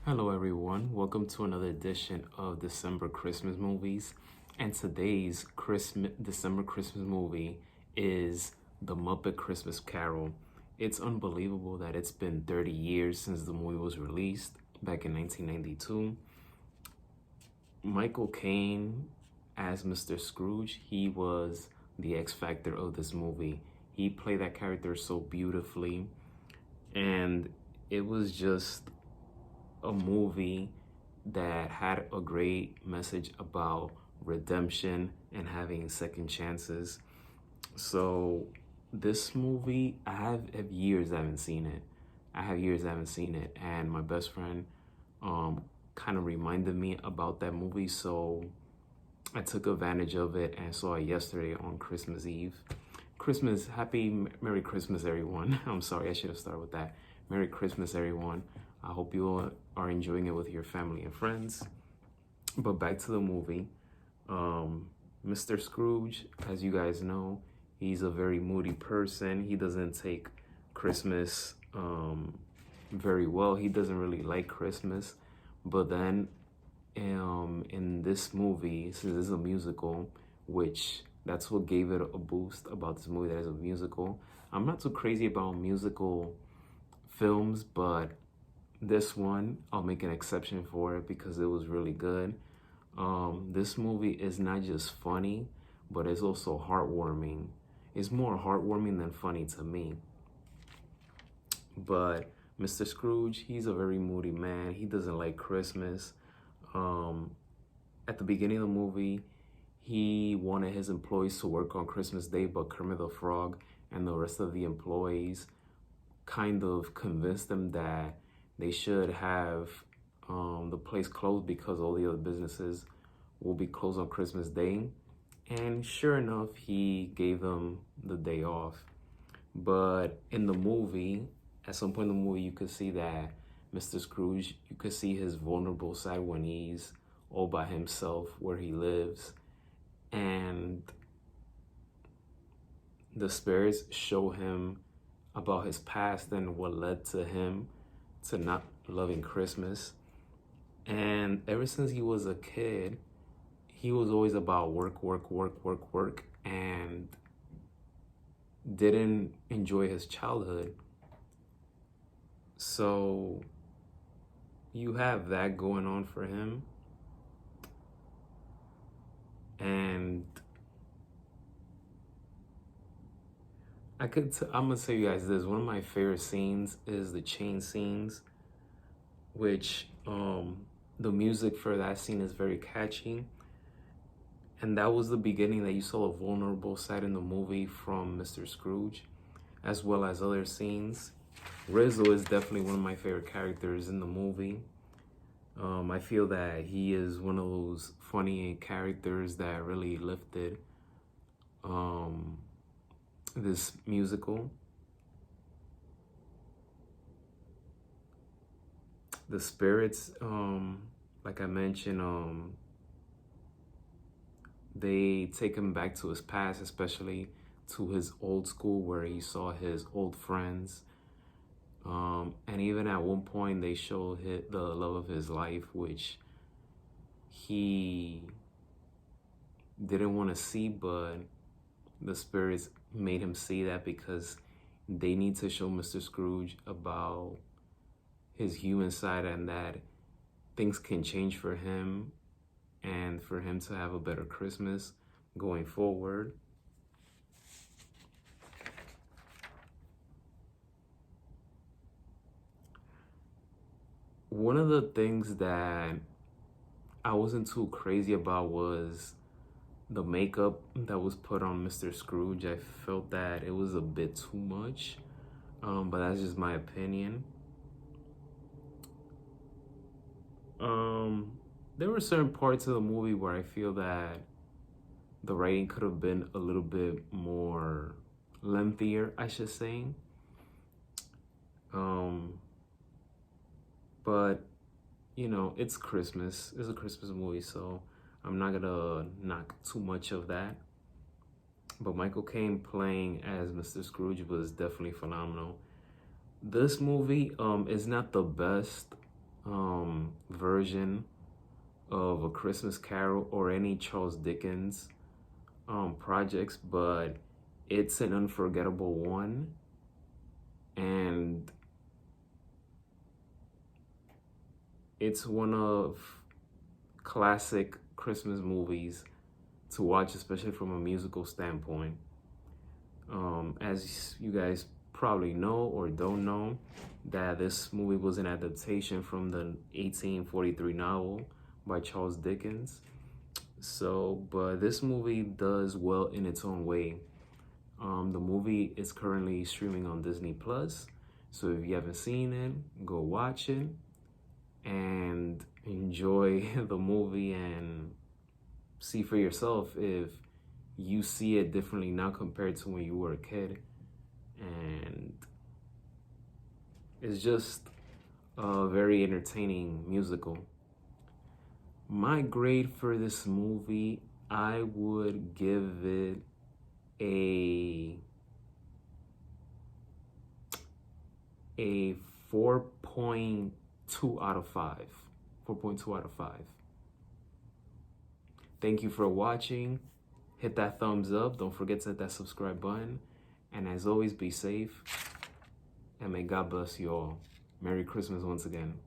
Hello, everyone. Welcome to another edition of December Christmas movies. And today's December Christmas movie is The Muppet Christmas Carol. It's unbelievable that it's been 30 years since the movie was released back in 1992. Michael Caine as Mr. Scrooge, he was the X Factor of this movie. He played that character so beautifully, and it was just a movie that had a great message about redemption and having second chances. So this movie, I have years I haven't seen it. And my best friend kind of reminded me about that movie, so I took advantage of it and saw it yesterday on Christmas Eve. Merry Christmas, everyone. I'm sorry, I should have started with that. Merry Christmas, everyone. I hope you all are enjoying it with your family and friends. But back to the movie. Mr. Scrooge, as you guys know, he's a very moody person. He doesn't take Christmas very well. He doesn't really like Christmas. But then in this movie, since it's a musical, which that's what gave it a boost about this movie, that is a musical. I'm not too crazy about musical films, but this one, I'll make an exception for it because it was really good. This movie is not just funny, but it's also heartwarming. It's more heartwarming than funny to me. But Mr. Scrooge, he's a very moody man. He doesn't like Christmas. At the beginning of the movie, he wanted his employees to work on Christmas Day, but Kermit the Frog and the rest of the employees kind of convinced them that they should have the place closed because all the other businesses will be closed on Christmas Day. And sure enough, he gave them the day off. But in the movie, at some point in the movie, you could see that Mr. Scrooge, you could see his vulnerable side when he's all by himself where he lives. And the spirits show him about his past and what led to him to not loving Christmas. And ever since he was a kid, he was always about work, and didn't enjoy his childhood. So you have that going on for him. And I'm gonna tell you guys this. One of my favorite scenes is the chain scenes, which the music for that scene is very catchy. And that was the beginning that you saw a vulnerable side in the movie from Mr. Scrooge, as well as other scenes. Rizzo is definitely one of my favorite characters in the movie. I feel that he is one of those funny characters that really lifted this musical. The spirits, like I mentioned, they take him back to his past, especially to his old school where he saw his old friends. And even at one point, they show the love of his life, which he didn't want to see, but the spirits made him see that because they need to show Mr. Scrooge about his human side and that things can change for him and for him to have a better Christmas going forward. One of the things that I wasn't too crazy about was the makeup that was put on Mr. Scrooge. I felt that it was a bit too much, but that's just my opinion. There were certain parts of the movie where I feel that the writing could have been a little bit more lengthier, I should say. But you know, it's Christmas. It's a Christmas movie, so I'm not gonna knock too much of that. But Michael Caine playing as Mr. Scrooge was definitely phenomenal. This movie is not the best version of A Christmas Carol or any Charles Dickens projects, but it's an unforgettable one, and it's one of classic Christmas movies to watch, especially from a musical standpoint. As you guys probably know or don't know, that this movie was an adaptation from the 1843 novel by Charles Dickens. So, but this movie does well in its own way. The movie is currently streaming on Disney Plus. So if you haven't seen it, go watch it and enjoy the movie and see for yourself if you see it differently now compared to when you were a kid. And it's just a very entertaining musical. My grade for this movie, I would give it a 4.2 out of 5. 4.2 out of 5. Thank you for watching. Hit that thumbs up. Don't forget to hit that subscribe button. And as always, be safe. And may God bless you all. Merry Christmas once again.